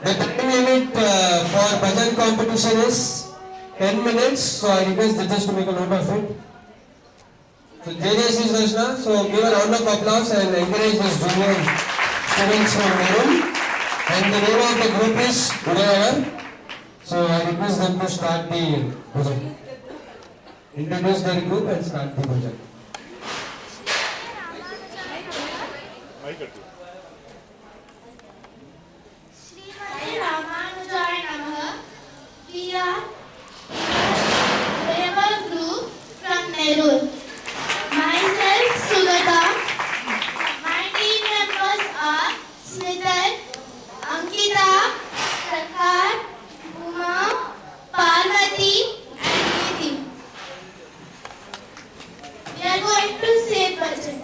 The time limit for bhajan competition is 10 minutes. So I request the judge to make a note of it. So JJC Sajna, so give a round of applause and encourage these junior students from Nerul. And the name of the group is Udayavar. So I request them to start the bhajan. Introduce their group and start the bhajan. Srimati Ramanujaya Namaha. We are Rebel group from Nerul. Myself Sugata. My team members are Smithal, Ankita, Prakar, Uma, Parvati and Nidhi. We are going to say bhajan.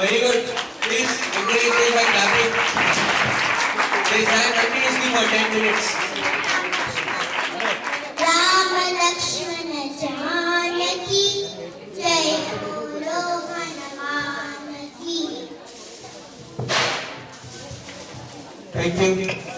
very good. Please encourage them by clapping. They stand continuously for 10 minutes. Ram Lakshman Janaki जय बोलो हनुमान की। Thank you.